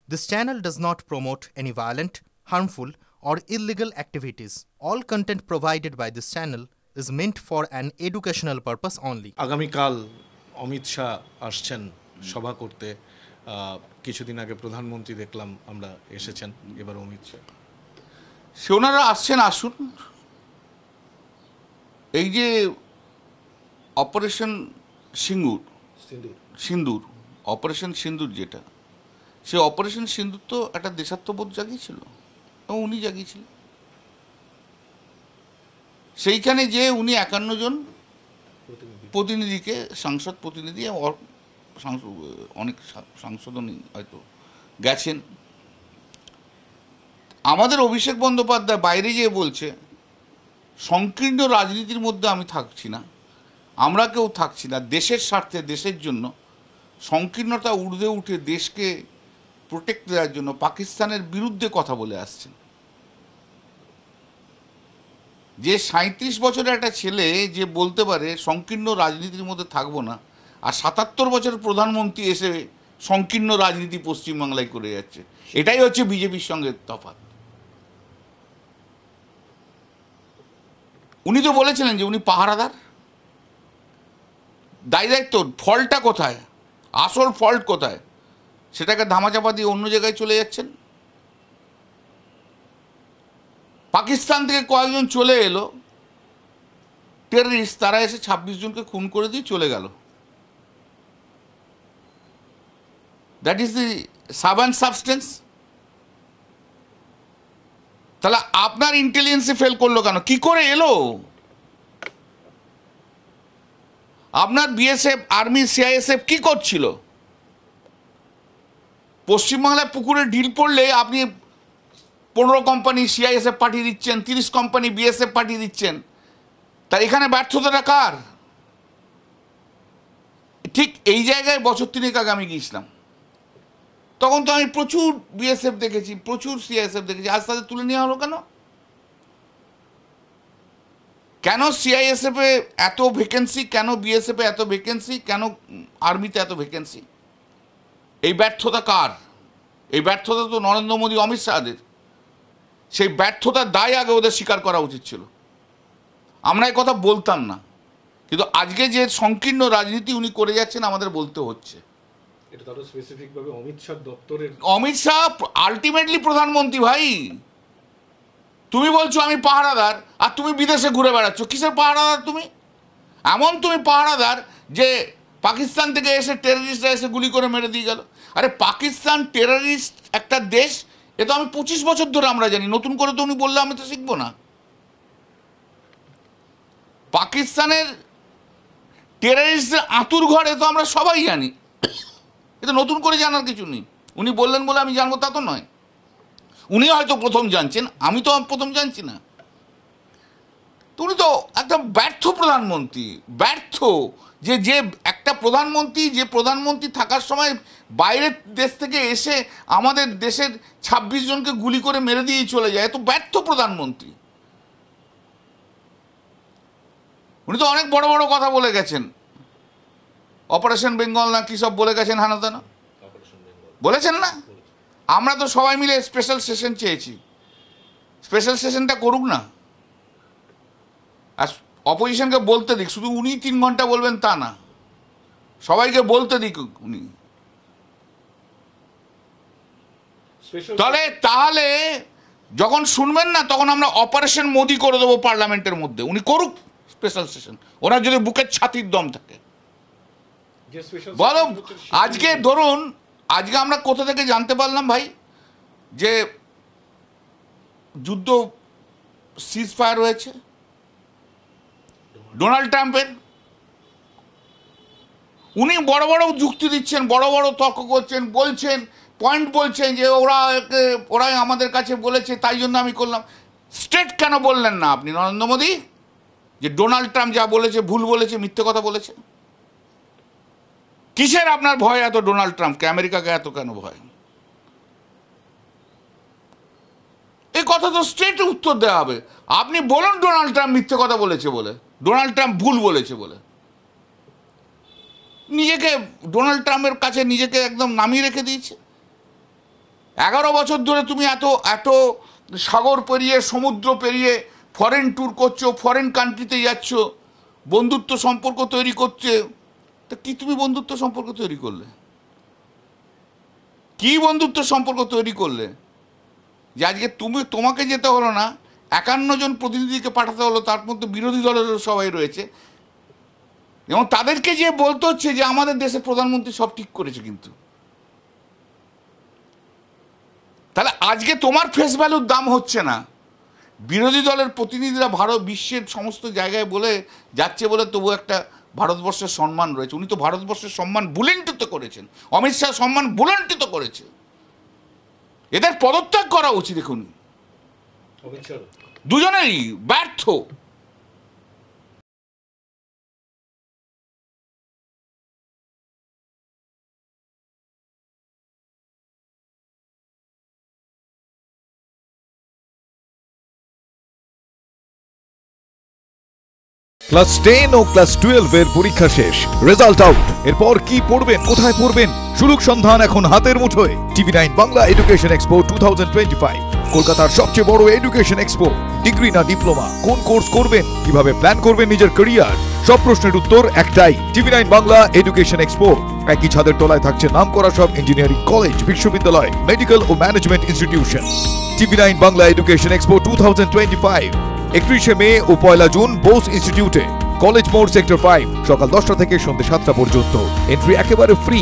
This channel does not promote any violent, harmful, or illegal activities. All content provided by this channel is meant for an educational purpose only. আগামীকাল অমিত শাহ আসছেন সভা করতে। কিছুদিন আগে প্রধানমন্ত্রী দেখলাম আমরা এসেছেন, এবার অমিত শাহ সে ওনারা আসছেন, আসুন। এই যে অপারেশন সিন্দুর অপারেশন সিন্দুর যেটা, সে অপারেশন সিন্দুর তো একটা দেশাত্মবোধ জাগিয়েছিল এবং উনি জাগিয়েছিলেন। সেইখানে যে উনি 51 জন প্রতিনিধিকে, সাংসদ প্রতিনিধি, অনেক সাংসদই হয়তো গেছেন। আমাদের অভিষেক বন্দ্যোপাধ্যায় বাইরে গিয়ে বলছে সংকীর্ণ রাজনীতির মধ্যে আমি থাকছি না, আমরা কেউ থাকছি না, দেশের স্বার্থে, দেশের জন্য সংকীর্ণতা ঊর্ধ্বে উঠে দেশকে প্রোটেক্ট দেওয়ার জন্য পাকিস্তানের বিরুদ্ধে কথা বলে আসছেন। যে 37 বছরের একটা ছেলে যে বলতে পারে সংকীর্ণ রাজনীতির মধ্যে থাকবো না, আর 77 বছরের প্রধানমন্ত্রী এসে সংকীর্ণ রাজনীতি পশ্চিমবাংলায় করে যাচ্ছে, এটাই হচ্ছে বিজেপির সঙ্গে তফাৎ। উনি তো বলেছিলেন যে উনি পাহারাদার, দায়িত্ব, ফল্টটা কোথায়, আসল ফল্ট কোথায়, সেটাকে ধামাচাপা দিয়ে অন্য জায়গায় চলে যাচ্ছেন। পাকিস্তান থেকে কয়েকজন চলে এলো টেররিস্ট, তারা এসে 26 জনকে খুন করে দিয়ে চলে গেল। That is the sub and substance. তাহলে আপনার ইন্টেলিজেন্সে ফেল করলো কেন, কি করে এলো? আপনার বিএসএফ, আর্মি, সিআইএসএফ কি করছিল? পশ্চিমবাংলায় পুকুরে ঢিল পড়লে আপনি 15 কোম্পানি সিআইএসএফ পাঠিয়ে দিচ্ছেন, 30 কোম্পানি বিএসএফ পাঠিয়ে দিচ্ছেন, তার এখানে ব্যর্থতাটা কার? ঠিক এই জায়গায় বছর 3 আগে আমি গিয়েছিলাম, তখন তো আমি প্রচুর বিএসএফ দেখেছি, প্রচুর সিআইএসএফ দেখেছি। আজ তাদের তুলে নেওয়া হলো কেন? কেন সিআইএসএফে এত ভ্যাকেন্সি, কেন বিএসএফে এত ভ্যাকেন্সি, কেন আর্মিতে এত ভ্যাকেন্সি? এই ব্যর্থতা কার? এই ব্যর্থতা তো নরেন্দ্র মোদী, অমিত শাহদের। সেই ব্যর্থতার দায় আগে ওদের স্বীকার করা উচিত ছিল। আমরা এই কথা বলতাম না, কিন্তু আজকে যে সংকীর্ণ রাজনীতি উনি করে যাচ্ছেন আমাদের বলতে হচ্ছে। এটা তো স্পেসিফিকভাবে অমিত শাহ দপ্তরের, অমিত শাহ আলটিমেটলি প্রধানমন্ত্রী। ভাই, তুমি বলছো আমি পাহারাদার, আর তুমি বিদেশে ঘুরে বেড়াচ্ছ, কিসের পাহারাদার তুমি? এমন তুমি পাহারাদার যে পাকিস্তান থেকে এসে টেররিস্টরা এসে গুলি করে মেরে দিয়ে গেল। আরে পাকিস্তান টেররিস্ট একটা দেশ, এ তো আমি 25 বছর ধরে আমরা জানি, নতুন করে তো উনি বললে আমি তো শিখবো না। পাকিস্তানের টেররিস্টদের আঁতুর ঘরে তো আমরা সবাই জানি, এটা নতুন করে জানার কিছু নেই। উনি বললেন বলে আমি জানবো তা তো নয়। উনি হয়তো প্রথম জানছেন, আমি তো প্রথম জানছি না। তো উনি তো একদম ব্যর্থ প্রধানমন্ত্রী, ব্যর্থ। যে একটা প্রধানমন্ত্রী, যে প্রধানমন্ত্রী থাকার সময় বাইরের দেশ থেকে এসে আমাদের দেশের 26 জনকে গুলি করে মেরে দিয়ে চলে যায়, তো ব্যর্থ প্রধানমন্ত্রী। উনি তো অনেক বড় বড় কথা বলে গেছেন, অপারেশন বেঙ্গল না কি সব বলে গেছেন, হানাদানা বলেছেন না? আমরা তো সবাই মিলে স্পেশাল সেশন চেয়েছি, স্পেশাল সেশনটা করুক না, আর অপোজিশনকে বলতে দিক। শুধু উনি 3 ঘন্টা বলবেন তা না, সবাইকে বলতে দিক উনি। তাহলে যখন শুনবেন না, তখন আমরা অপারেশন মোদি করে দেবো পার্লামেন্টের মধ্যে। উনি করুক স্পেশাল সেশন, ওনার যদি বুকের ছাতির দম থাকে। বলো, আজকে ধরুন, আজকে আমরা কোথা থেকে জানতে পারলাম ভাই যে যুদ্ধ সিজ ফায়ার হয়েছে? ডোনাল্ড ট্রাম্পের। উনি বড় বড় যুক্তি দিচ্ছেন, বড় বড় তর্ক করছেন, বলছেন, পয়েন্ট বলছেন যে ওরাই আমাদের কাছে বলেছে, তাই জন্য আমি করলাম। স্ট্রেট কেন বললেন না আপনি নরেন্দ্র মোদী যে ডোনাল্ড ট্রাম্প যা বলেছে ভুল বলেছে, মিথ্যে কথা বলেছে? কিসের আপনার ভয় এত ডোনাল্ড ট্রাম্পকে, আমেরিকাকে এত কেন ভয়? এই কথা তো স্ট্রেট উত্তর দেওয়া হবে। আপনি বলুন ডোনাল্ড ট্রাম্প মিথ্যে কথা বলেছে বলে, ডোনাল্ড ট্রাম্প ভুল বলেছে বলে। নিজেকে ডোনাল্ড ট্রাম্পের কাছে নিজেকে একদম নামিয়ে রেখে দিয়েছে। 11 বছর ধরে তুমি এত এত সাগর পেরিয়ে সমুদ্র পেরিয়ে ফরেন ট্যুর করছো, ফরেন কান্ট্রিতে যাচ্ছ, বন্ধুত্ব সম্পর্ক তৈরি করছে। তা কি তুমি বন্ধুত্ব সম্পর্ক তৈরি করলে? কি বন্ধুত্ব সম্পর্ক তৈরি করলে যে আজকে তোমাকে যেতে হলো না, 51 জন প্রতিনিধিকে পাঠাতে হলো, তার মধ্যে বিরোধী দলেরও সবাই রয়েছে, এবং তাদেরকে যে বলতে হচ্ছে যে আমাদের দেশের প্রধানমন্ত্রী সব ঠিক করেছে। কিন্তু তাহলে আজকে তোমার ফেস ভ্যালুর দাম হচ্ছে না। বিরোধী দলের প্রতিনিধিরা বিশ্বের সমস্ত জায়গায় বলে যাচ্ছে বলে তবু একটা ভারতবর্ষের সম্মান রয়েছে। উনি তো ভারতবর্ষের সম্মান ভুলুণ্ঠিত করেছেন, অমিত শাহ সম্মান ভুলুণ্ঠিত করেছে। এদের পদত্যাগ করা উচিত। দেখুন দুজনেরই ব্যর্থ। ক্লাস 10 ও ক্লাস 12 এর পরীক্ষা শেষ, রেজাল্ট আউট। এরপর কি পড়বেন, কোথায় পড়বেন, সুলুক সন্ধান এখন হাতের মুঠোয়। TV9 বাংলা এডুকেশন এক্সপো 2025, কলকাতার সবচেয়ে বড় এডুকেশন এক্সপো। ডিগ্রি না ডিপ্লোমা, কোন কোর্স করবেন, কিভাবে প্ল্যান করবেন নিজের ক্যারিয়ার, সব প্রশ্নের উত্তর একটাই। TV9 Bangla education expo. একই ছাদের তলায় থাকছে নামকরা সব ইঞ্জিনিয়ারিং কলেজ, বিশ্ববিদ্যালয়, মেডিকেল ও management institution. TV9 Bangla education expo 2025, 31শে মে ও 1 জুন বোস ইনস্টিটিউটে, কলেজ মোড়, সেক্টর 5, সকাল 10টা থেকে সন্ধ্যে 7টা পর্যন্ত। এন্ট্রি একেবারে ফ্রি।